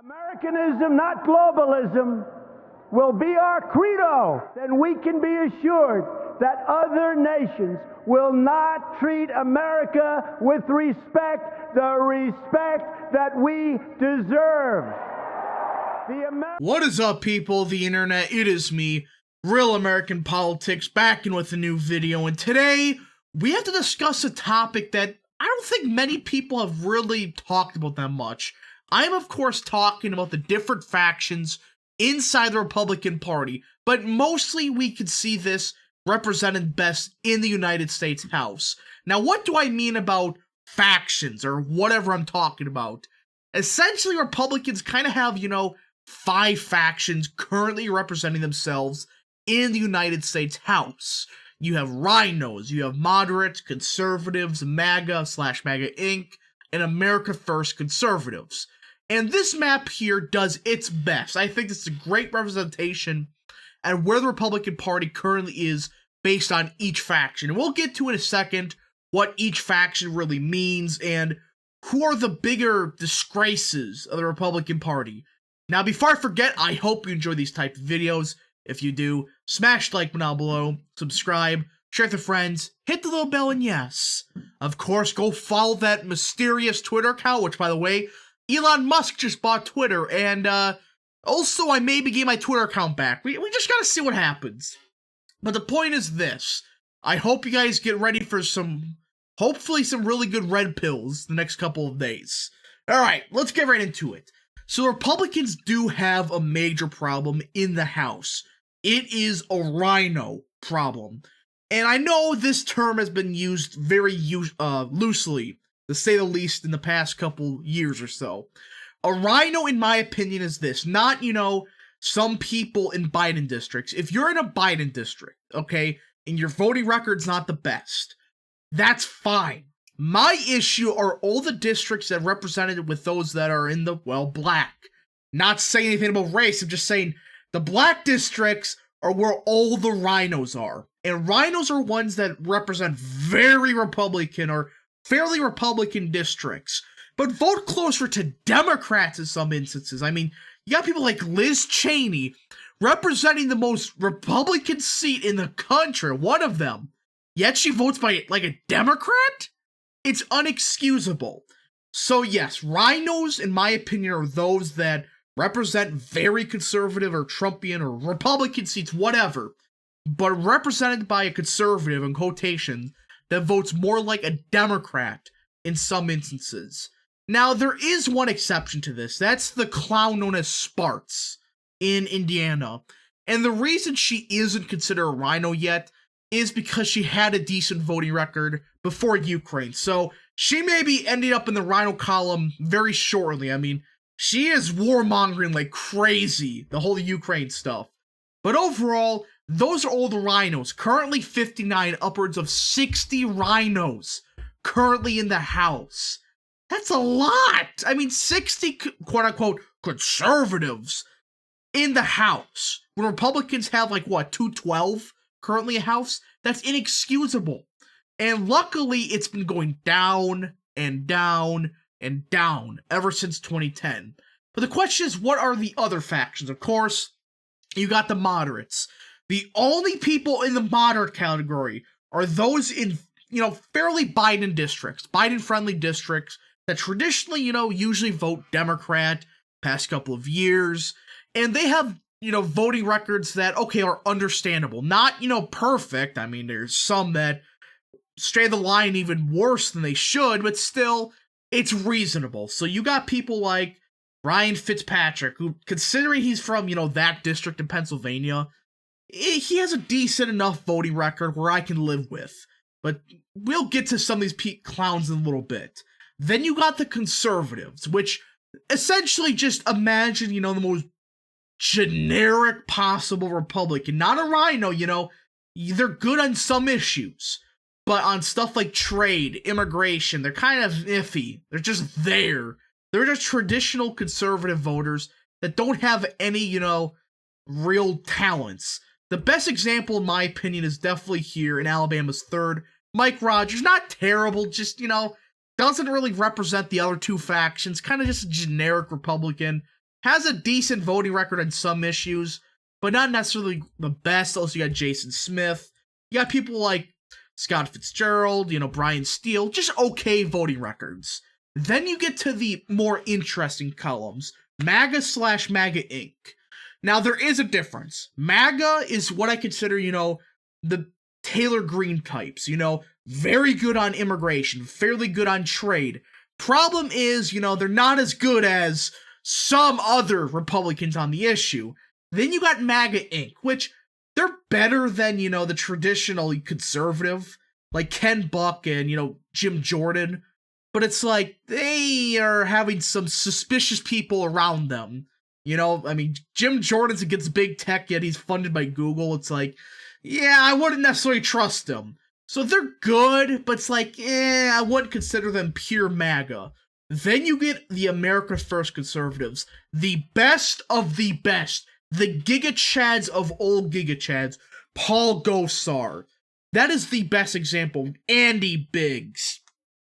Americanism, not globalism, will be our credo. Then we can be assured that other nations will not treat America with respect, the respect that we deserve. What is up, people of the internet? It is me, Real American Politics, back in with a new video, and today we have to discuss a topic that I don't think many people have really talked about that much. I am, of course, talking about the different factions inside the Republican Party, but mostly we can see this represented best in the United States House. Now, what do I mean about factions, or whatever I'm talking about? Essentially, Republicans kind of have, 5 factions currently representing themselves in the United States House. You have RINOs, you have moderates, conservatives, MAGA/MAGA Inc., and America First conservatives. And this map here does its best. I think this is a great representation at where the Republican Party currently is based on each faction. And we'll get to in a second what each faction really means and who are the bigger disgraces of the Republican Party. Now, before I forget, I hope you enjoy these type of videos. If you do, smash the like button down below, subscribe, share with your friends, hit the little bell, and yes, of course, go follow that mysterious Twitter account, which, by the way, Elon Musk just bought Twitter, and also I may be getting my Twitter account back. We just gotta see what happens. But the point is this. I hope you guys get ready for hopefully some really good red pills the next couple of days. Alright, let's get right into it. So Republicans do have a major problem in the House. It is a RINO problem. And I know this term has been used very loosely, to say the least, in the past couple years or so. A RINO, in my opinion, is this. Not, some people in Biden districts. If you're in a Biden district, okay, and your voting record's not the best, that's fine. My issue are all the districts that are represented with those that are in the, black. Not saying anything about race, I'm just saying the black districts are where all the RINOs are. And RINOs are ones that represent very Republican or fairly Republican districts, but vote closer to Democrats in some instances. I mean, you got people like Liz Cheney representing the most Republican seat in the country, one of them, yet she votes by, like, a Democrat? It's unexcusable. So yes, RINOs, in my opinion, are those that represent very conservative or Trumpian or Republican seats, whatever, but represented by a conservative, in quotation, that votes more like a Democrat in some instances. Now, there is one exception to this. That's the clown known as Spartz in Indiana. And the reason she isn't considered a RINO yet is because she had a decent voting record before Ukraine. So she may be ending up in the RINO column very shortly. I mean, she is warmongering like crazy, the whole Ukraine stuff. But overall, those are all the RINOs. Currently 59, upwards of 60 RINOs currently in the House. That's a lot. I mean, 60 quote-unquote conservatives in the House. When Republicans have, 212 currently in House? That's inexcusable. And luckily, it's been going down and down and down ever since 2010. But the question is, what are the other factions? Of course, you got the moderates. The only people in the moderate category are those in, fairly Biden districts, Biden-friendly districts that traditionally, usually vote Democrat past couple of years. And they have, voting records that, okay, are understandable. Not, perfect. I mean, there's some that stray the line even worse than they should, but still, it's reasonable. So you got people like Ryan Fitzpatrick, who, considering he's from, that district in Pennsylvania, he has a decent enough voting record where I can live with. But we'll get to some of these clowns in a little bit. Then you got the conservatives, which essentially just imagine, the most generic possible Republican. Not a RINO, they're good on some issues. But on stuff like trade, immigration, they're kind of iffy. They're just there. They're just traditional conservative voters that don't have any, real talents. The best example, in my opinion, is definitely here in Alabama's 3rd. Mike Rogers, not terrible, just, doesn't really represent the other two factions. Kind of just a generic Republican. has a decent voting record on some issues, but not necessarily the best. Also, you got Jason Smith. You got people like Scott Fitzgerald, Brian Steele, just okay voting records. Then you get to the more interesting columns, MAGA/MAGA Inc. Now, there is a difference. MAGA is what I consider, the Taylor Greene types, very good on immigration, fairly good on trade. Problem is, they're not as good as some other Republicans on the issue. Then you got MAGA Inc., which they're better than, the traditional conservative, like Ken Buck and, Jim Jordan. But it's like, they are having some suspicious people around them. Jim Jordan's against big tech, yet he's funded by Google. It's like, yeah, I wouldn't necessarily trust them. So they're good, but it's like, I wouldn't consider them pure MAGA. Then you get the America First conservatives, the best of the best, the Giga Chads of old Giga Chads, Paul Gosar. That is the best example. Andy Biggs.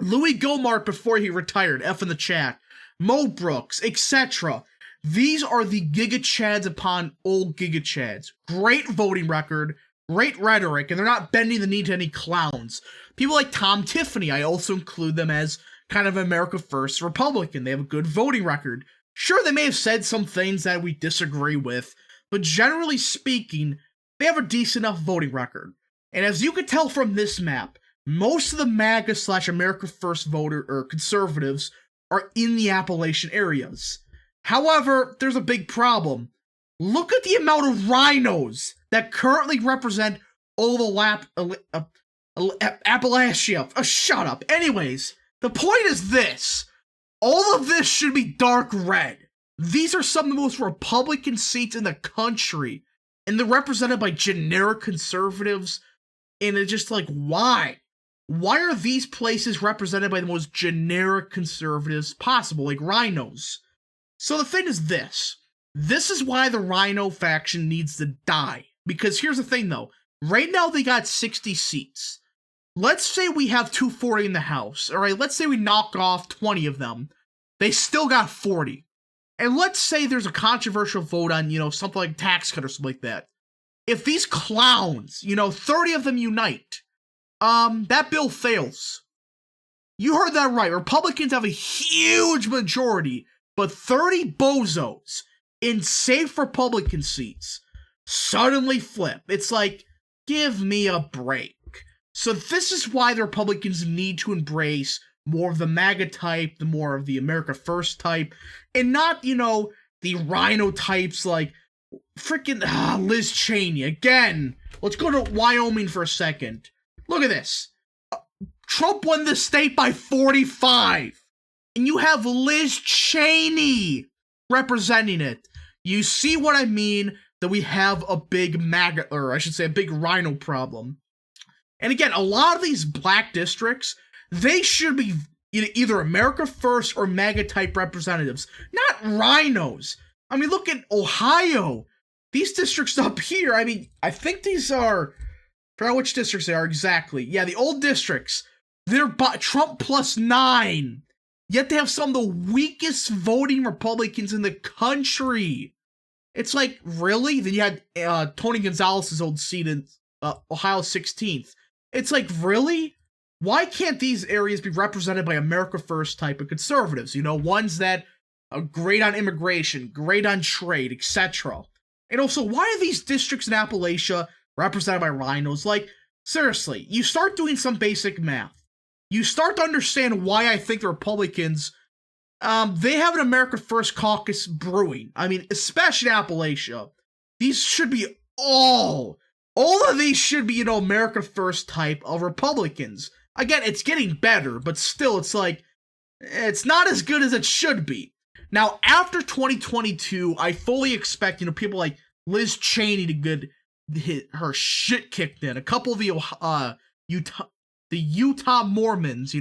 Louis Gohmert before he retired, F in the chat. Mo Brooks, etc. These are the Giga Chads upon old Giga Chads. Great voting record, great rhetoric, and they're not bending the knee to any clowns. People like Tom Tiffany, I also include them as kind of America First Republican. They have a good voting record. Sure, they may have said some things that we disagree with, but generally speaking, they have a decent enough voting record. And as you can tell from this map, most of the MAGA/America First voter or conservatives are in the Appalachian areas. However, there's a big problem. Look at the amount of RINOs that currently represent all the Appalachia. Shut up. Anyways, the point is this. All of this should be dark red. These are some of the most Republican seats in the country, and they're represented by generic conservatives, and it's just like, why? Why are these places represented by the most generic conservatives possible, like RINOs? So the thing is this. This is why the RINO faction needs to die. Because here's the thing, though. Right now, they got 60 seats. Let's say we have 240 in the House. All right, let's say we knock off 20 of them. They still got 40. And let's say there's a controversial vote on, something like tax cut or something like that. If these clowns, 30 of them unite, that bill fails. You heard that right. Republicans have a huge majority, but 30 bozos in safe Republican seats suddenly flip. It's like, give me a break. So this is why the Republicans need to embrace more of the MAGA type, the more of the America First type, and not, the RINO types like freaking Liz Cheney. Again, let's go to Wyoming for a second. Look at this. Trump won the state by 45. And you have Liz Cheney representing it. You see what I mean? That we have a big MAGA, or I should say a big RINO problem. And again, a lot of these black districts, they should be either America First or MAGA type representatives, not RINOs. I mean, look at Ohio. These districts up here, I think these are, I forgot which districts they are exactly. Yeah, the old districts. They're Trump +9. Yet they have some of the weakest voting Republicans in the country. It's like, really? Then you had Tony Gonzalez's old seat in Ohio 16th. It's like, really? Why can't these areas be represented by America First type of conservatives? Ones that are great on immigration, great on trade, etc. And also, why are these districts in Appalachia represented by RINOs? Like, seriously, you start doing some basic math. You start to understand why I think the Republicans, they have an America First caucus brewing. Especially in Appalachia. These should be all of these should be, America First type of Republicans. Again, it's getting better, but still, it's like, it's not as good as it should be. Now, after 2022, I fully expect, people like Liz Cheney to get her shit kicked in. A couple of the Utah Mormons,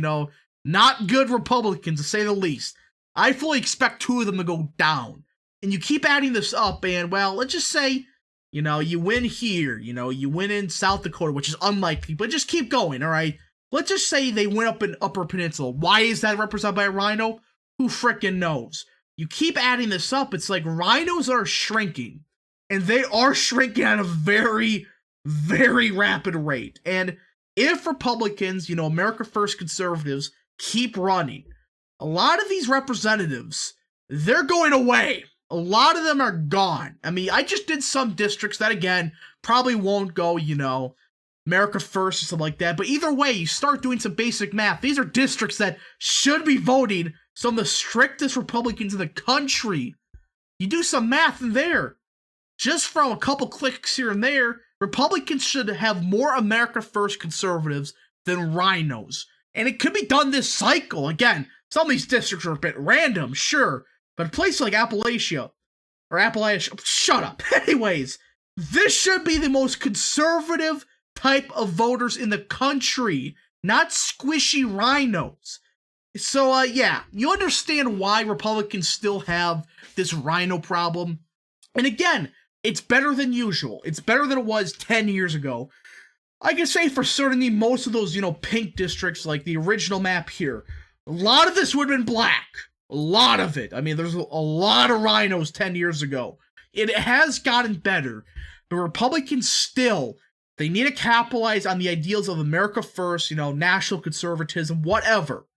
not good Republicans, to say the least. I fully expect 2 of them to go down. And you keep adding this up, and, well, let's just say, you win here, you win in South Dakota, which is unlikely, but just keep going, all right? Let's just say they win up in Upper Peninsula. Why is that represented by a RINO? Who frickin' knows? you keep adding this up, it's like rhinos are shrinking. And they are shrinking at a very, very rapid rate. And if Republicans, America First conservatives, keep running, a lot of these representatives, they're going away. A lot of them are gone. I mean, I just did some districts that, again, probably won't go, America First or something like that. But either way, you start doing some basic math. These are districts that should be voting some of the strictest Republicans in the country. You do some math in there. Just from a couple clicks here and there, Republicans should have more America First conservatives than rhinos. And it could be done this cycle. Again, some of these districts are a bit random, sure. But a place like Appalachia, shut up. Anyways, this should be the most conservative type of voters in the country, not squishy rhinos. So, yeah, you understand why Republicans still have this rhino problem. And again, it's better than usual. It's better than it was 10 years ago. I can say for certainty most of those, pink districts, like the original map here, a lot of this would have been black. A lot of it. I mean, there's a lot of rhinos 10 years ago. It has gotten better. But Republicans still, they need to capitalize on the ideals of America First, national conservatism, whatever.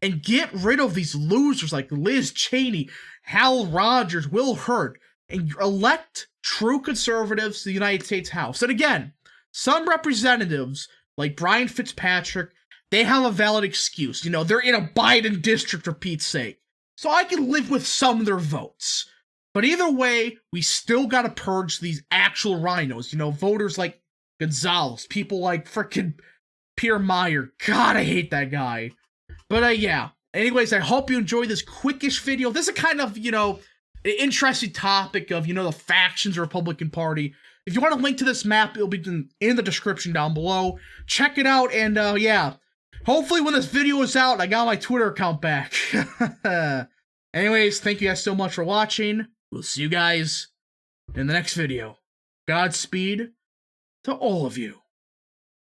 And get rid of these losers like Liz Cheney, Hal Rogers, Will Hurd, and elect true conservatives to the United States House. And again, some representatives, like Brian Fitzpatrick, they have a valid excuse. They're in a Biden district, for Pete's sake. So I can live with some of their votes. But either way, we still gotta purge these actual rhinos. Voters like Gonzalez, people like frickin' Pierre Meyer. God, I hate that guy. But, yeah. Anyways, I hope you enjoyed this quickish video. This is kind of, an interesting topic of, the factions of the Republican Party. If you want a link to this map, it'll be in the description down below. Check it out, and, yeah. Hopefully when this video is out, I got my Twitter account back. Anyways, thank you guys so much for watching. We'll see you guys in the next video. Godspeed to all of you.